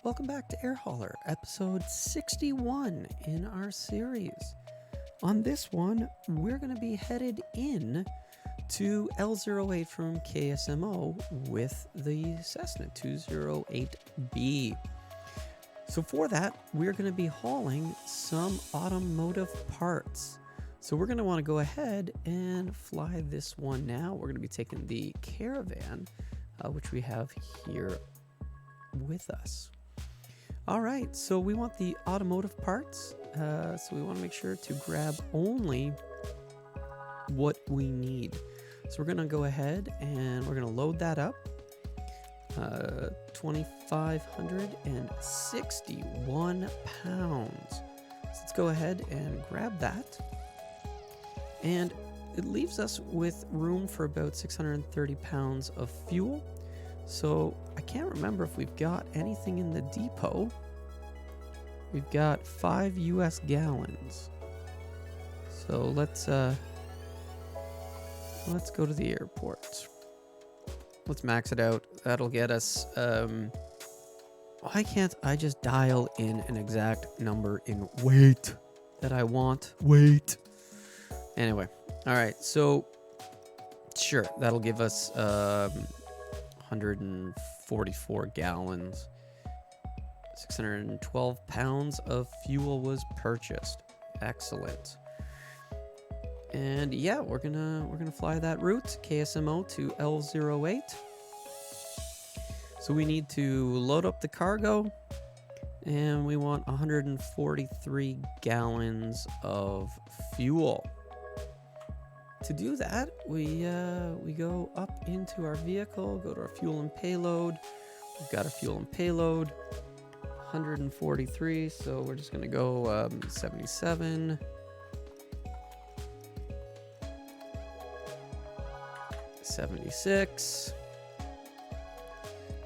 welcome back to Air Hauler, episode 61 in our series. On this one, we're going to be headed in to L08 from KSMO with the Cessna 208B. So for that, we're going to be hauling some automotive parts. So we're going to want to go ahead and fly this one now. We're going to be taking the Caravan, which we have here with us. All right, so we want the automotive parts. So we want to make sure to grab only what we need. So we're going to go ahead and we're going to load that up. 2,561 pounds. So let's go ahead and grab that. And it leaves us with room for about 630 pounds of fuel. So I can't remember if we've got anything in the depot. We've got 5 US gallons. So let's go to the airport. Let's max it out. That'll get us, why can't I just dial in an exact number in weight that I want? Weight. Anyway, all right, so sure, that'll give us 144 gallons. 612 pounds of fuel was purchased. Excellent. And yeah, we're gonna fly that route, KSMO to L08. So we need to load up the cargo, and we want 143 gallons of fuel. To do that, we go up into our vehicle, go to our fuel and payload. We've got our fuel and payload, 143. So we're just gonna go 77. 76,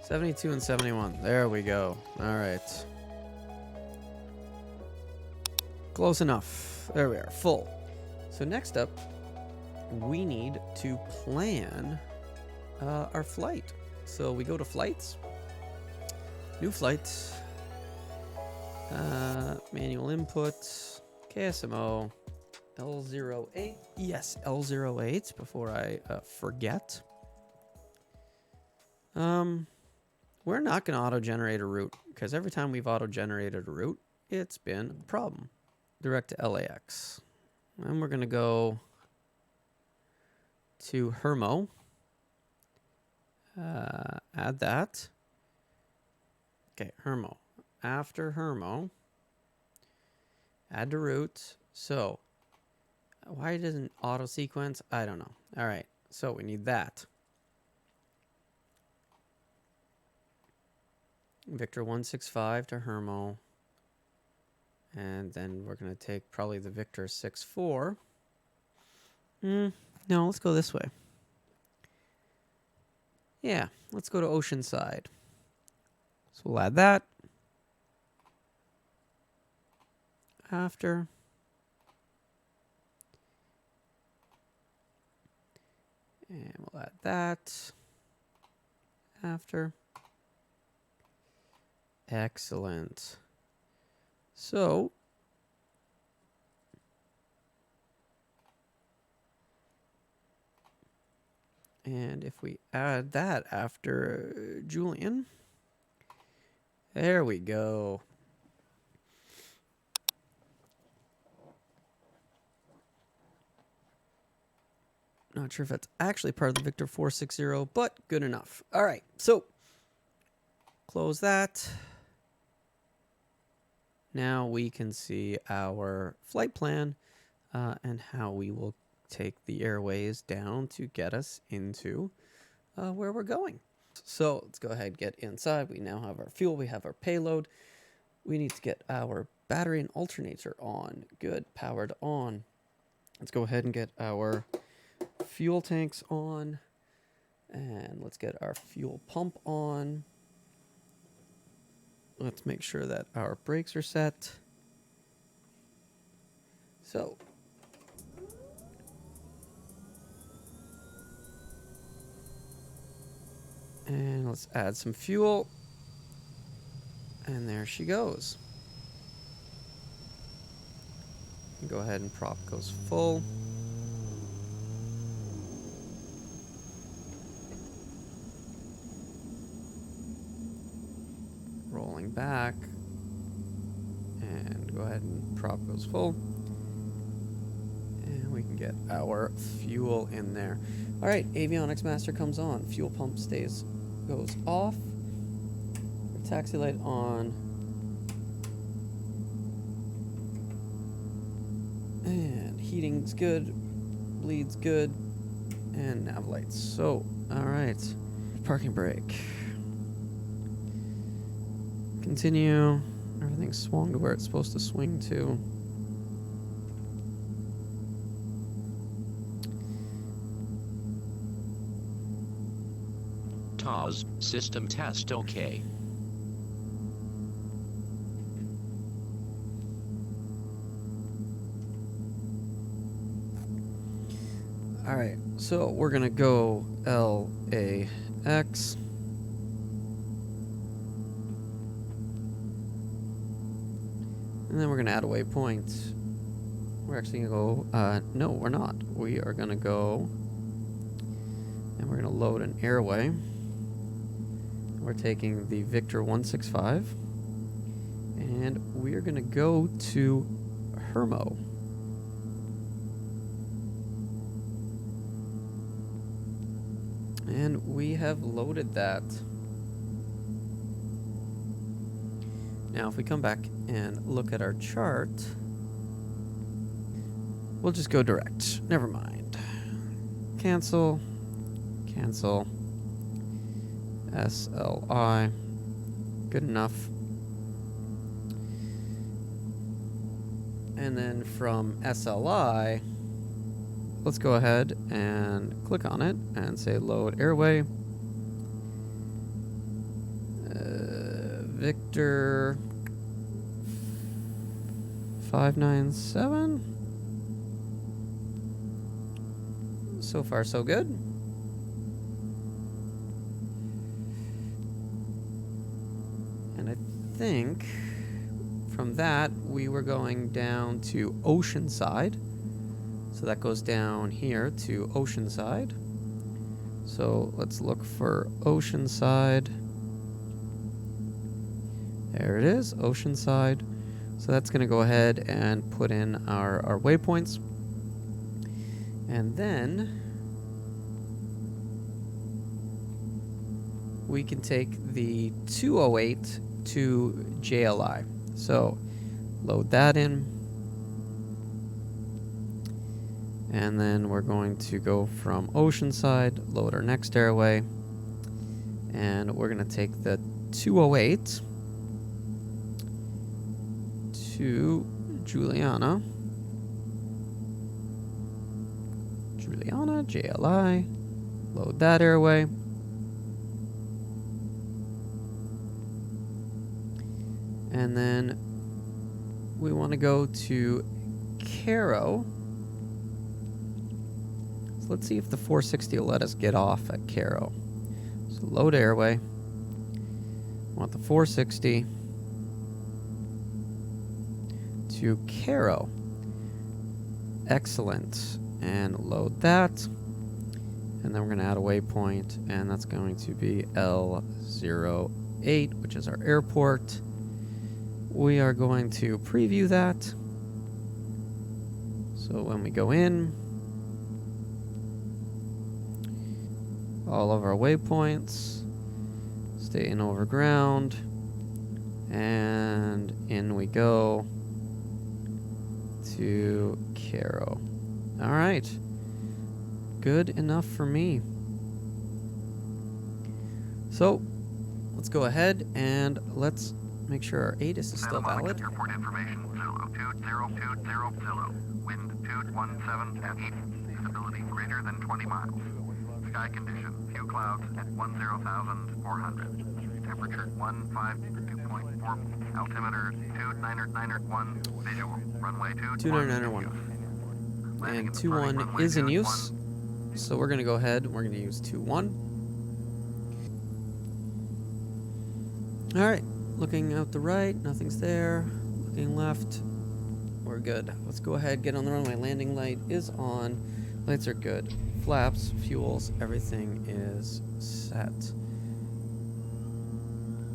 72, and 71. There we go. All right. Close enough. There we are. Full. So next up, we need to plan our flight. So we go to flights. New flights. Manual input. KSMO. L08. Yes, L08 before I forget. We're not going to auto-generate a route because every time we've auto-generated a route, it's been a problem. Direct to LAX. And we're going to go to Hermo. Add that. Okay, Hermo. After Hermo, add to route. So why doesn't auto sequence? I don't know. All right, so we need that. Victor 165 to Hermo. And then we're going to take probably the Victor 64. No, let's go this way. Yeah, let's go to Oceanside. So we'll add that. After. And we'll add that after. Excellent. So, and if we add that after Julian, there we go. Not sure if that's actually part of the Victor 460, but good enough. All right, so close that. Now we can see our flight plan and how we will take the Airways down to get us into where we're going. So let's go ahead and get inside. We now have our fuel. We have our payload. We need to get our battery and alternator on. Good, powered on. Let's go ahead and get our fuel tanks on, and let's get our fuel pump on. Let's make sure that our brakes are set. So and let's add some fuel. And there she goes. Go ahead and prop goes full. Rolling back. And go ahead and prop goes full. And we can get our fuel in there. All right, avionics master comes on. Fuel pump goes off. Taxi light on. And heating's good. Bleed's good. And nav lights. So, all right. Parking brake. Continue. Everything's swung to where it's supposed to swing to. TOS, system test OK. All right, so we're gonna go LAX. And then we're gonna add a waypoint. We're actually gonna go, no, we're not. We are gonna go, and we're gonna load an airway. We're taking the Victor 165, and we're gonna go to Hermo. And we have loaded that. Now, if we come back and look at our chart, we'll just go direct. Never mind. Cancel. Cancel. SLI. Good enough. And then from SLI, let's go ahead and click on it and say load airway. Victor 597. So far, so good. And I think from that, we were going down to Oceanside. So that goes down here to Oceanside. So let's look for Oceanside. There it is, Oceanside. So that's going to go ahead and put in our waypoints. And then we can take the 208 to JLI. So load that in. And then we're going to go from Oceanside, load our next airway. And we're going to take the 208 to Juliana. Juliana, JLI. Load that airway. And then we want to go to Cairo. So let's see if the 460 will let us get off at Cairo. So load airway. Want the 460 to Cairo. Excellent. And load that. And then we're going to add a waypoint, and that's going to be L08, which is our airport. We are going to preview that. So when we go in, all of our waypoints stay in over ground, and in we go to Cairo. All right. Good enough for me. So let's go ahead and let's make sure our ATIS is still valid. Airport information 02020. Wind 217 at 8. Stability greater than 20 miles. Sky condition, few clouds at 10,400. Temperature 152.4. Altimeter 299.1. Visual. Runway 299.1. And 21 is in use. So we're going to go ahead and we're going to use 21. All right, Looking out the right, nothing's there. Looking left, we're good. Let's go ahead, get on the runway. Landing light is on. Lights are good. Flaps, fuels, everything is set.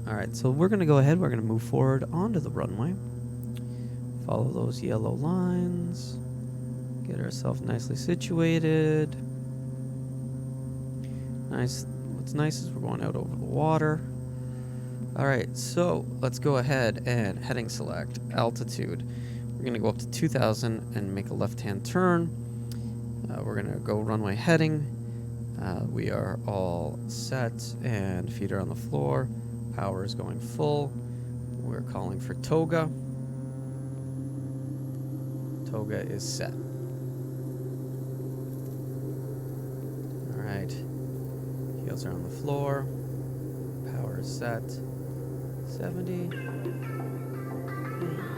Alright, so we're going to go ahead. We're going to move forward onto the runway. Follow those yellow lines. Get ourselves nicely situated. Nice. What's nice is we're going out over the water. Alright, so let's go ahead and heading select. Altitude. We're going to go up to 2,000 and make a left-hand turn. We're going to go runway heading. We are all set and feet are on the floor. Power is going full. We're calling for toga. Toga is set. Alright. Heels are on the floor. Power is set. 70.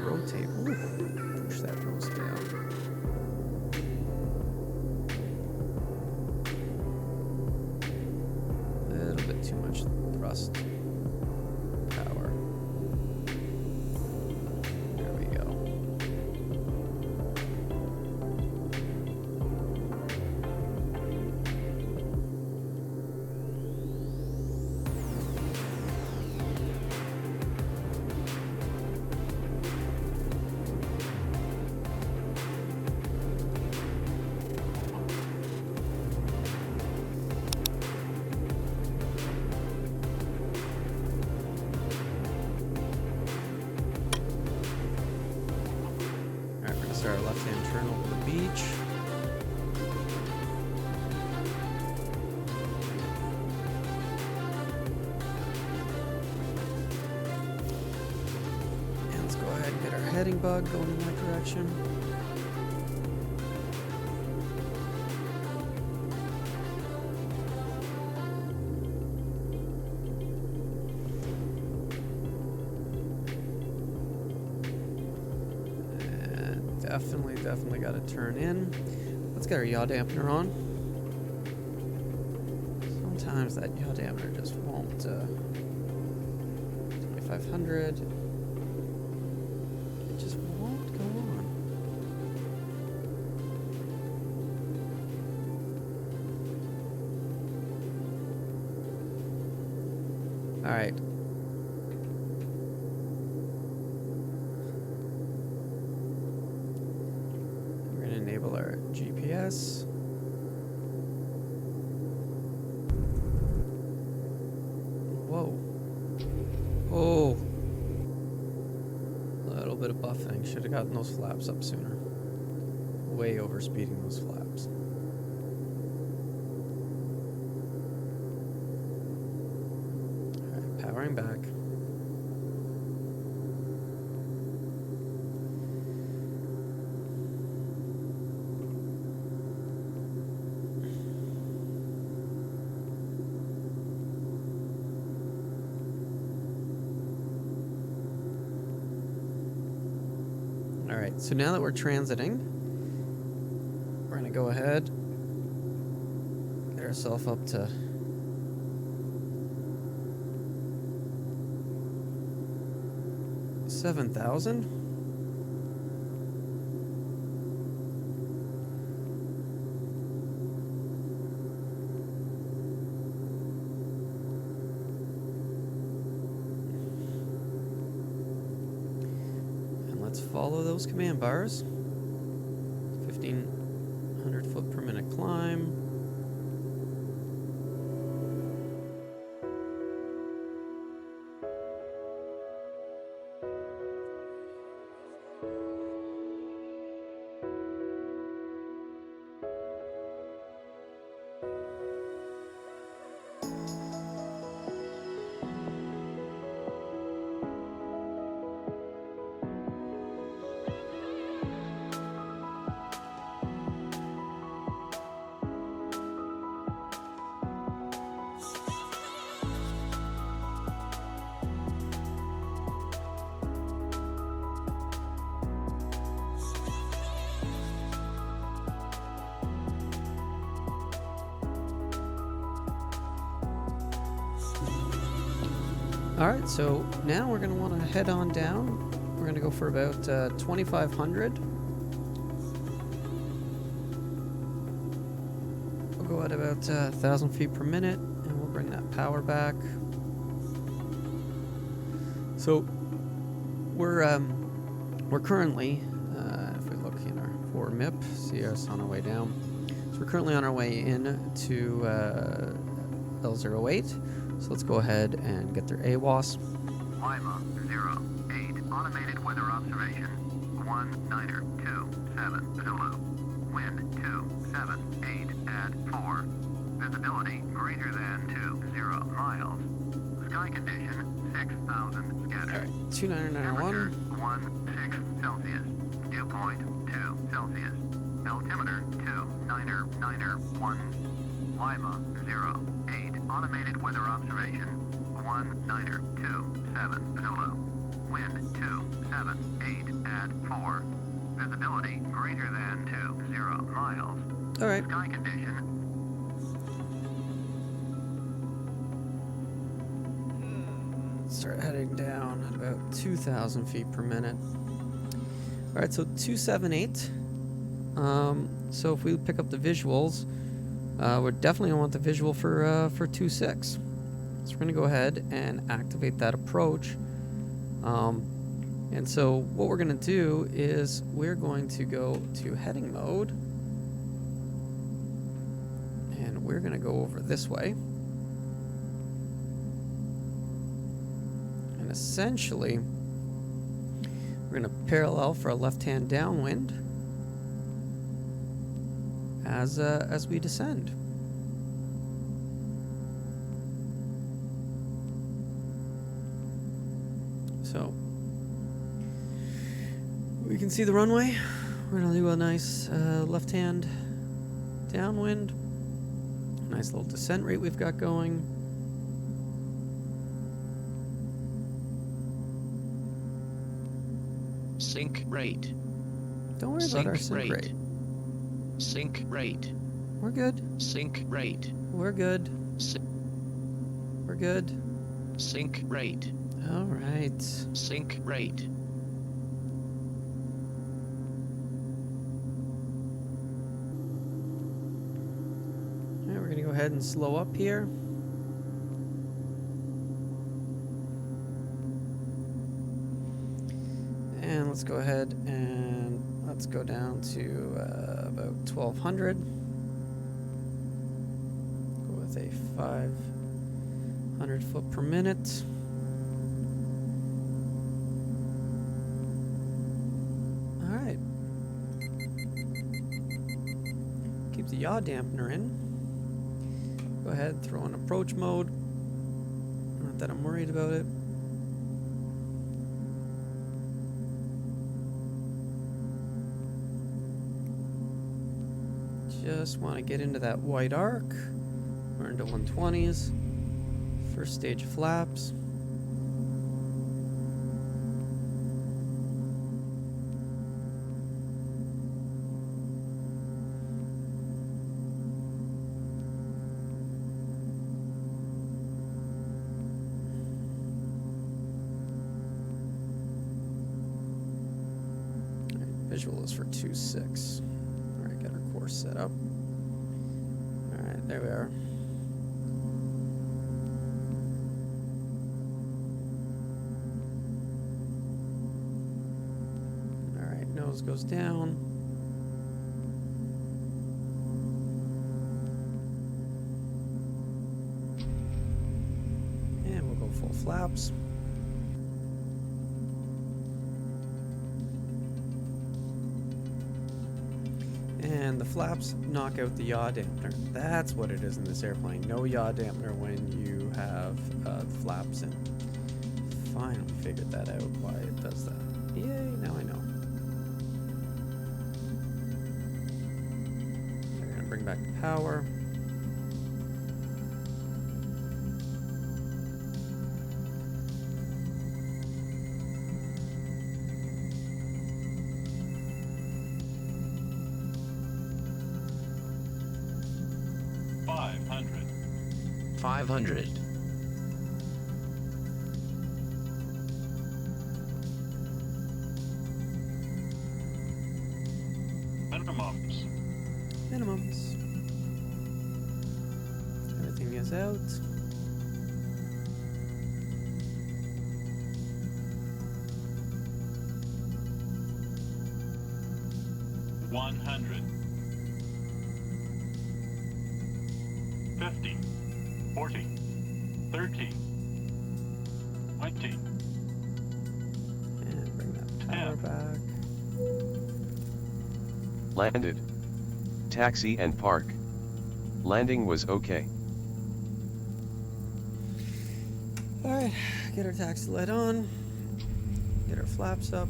Rotate. Ooh. Push that nose down. A little bit too much thrust. Power. There we go. Our left-hand turn over the beach. And let's go ahead and get our heading bug going in that direction. Definitely got to turn in. Let's get our yaw dampener on. Sometimes that yaw dampener just won't. 2500. It just won't go on. All right. Enable our GPS. Whoa. Oh. A little bit of buffing. Should have gotten those flaps up sooner. Way overspeeding those flaps. Alright, powering back. Alright, so now that we're transiting, we're going to go ahead, get ourselves up to 7,000. Let's follow those command bars. 1,500 foot per minute climb. Alright, so now we're going to want to head on down. We're going to go for about 2,500. We'll go at about 1,000 feet per minute, and we'll bring that power back. So we're currently, if we look in our 4 MIP, see us on our way down. So we're currently on our way in to L08. So let's go ahead and get their AWOS. Lima 08, automated weather observation. 1927 Zulu. Wind 278 at 4. Visibility greater than 20 miles. Sky condition 6,000 scattered. All right, 2991. 16 Celsius. Dew point 2 Celsius. Altimeter 2991. Lima 08. Automated weather observation. 1927 Zulu. Wind 278 at 4. Visibility greater than 20 miles. All right. Sky condition. Start heading down at about 2,000 feet per minute. All right, so 278. So if we pick up the visuals, we're definitely gonna want the visual for 26. So we're gonna go ahead and activate that approach. And so what we're gonna do is we're going to go to heading mode, and we're gonna go over this way. And essentially, we're gonna parallel for a left-hand downwind as we descend. So we can see the runway. We're gonna do a nice left-hand downwind. Nice little descent rate we've got going. Sync rate. Don't worry about our sync rate. Sync rate. We're good. Sync rate. We're good. Sy- We're good. sync rate. All right. Sync rate. All right, we're gonna go ahead and slow up here. And let's go ahead and let's go down to about 1,200. Go with a 500 foot per minute. All right. Keep the yaw dampener in. Go ahead and throw in approach mode. Not that I'm worried about it. Just want to get into that white arc. We're into 120s. First stage of flaps. All right, visual is for 2.6. Alright, got our course set up. Alright, there we are. Alright, nose goes down. And we'll go full flaps. And the flaps knock out the yaw dampener. That's what it is in this airplane. No yaw dampener when you have the flaps in. Finally figured that out, why it does that. Yay, now I know. We're going to bring back the power. Minimums. Minimums. Everything is out. $100. 50. 40. 30. 20. And bring that power back. Landed. Taxi and park. Landing was okay. Alright, get our taxi light on. Get our flaps up.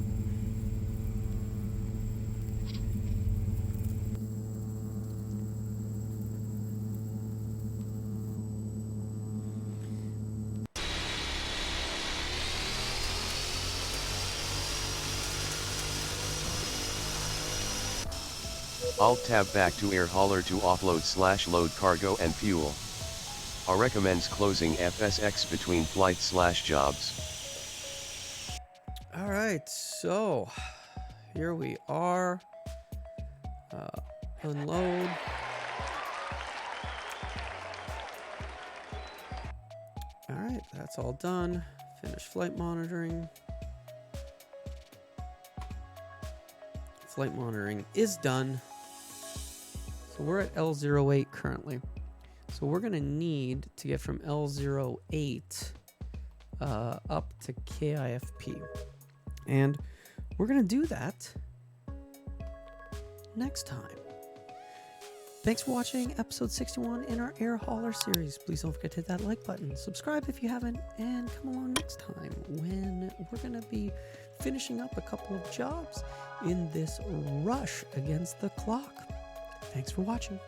Alt tab back to air hauler to offload/load cargo and fuel. R recommends closing FSX between flights/jobs. Alright, so here we are. Unload. Alright, that's all done. Finish flight monitoring. Flight monitoring is done. So we're at L08 currently. So we're going to need to get from L08 up to KIFP. And we're going to do that next time. Thanks for watching episode 61 in our Air Hauler series. Please don't forget to hit that like button. Subscribe if you haven't. And come along next time when we're going to be finishing up a couple of jobs in this rush against the clock. Thanks for watching.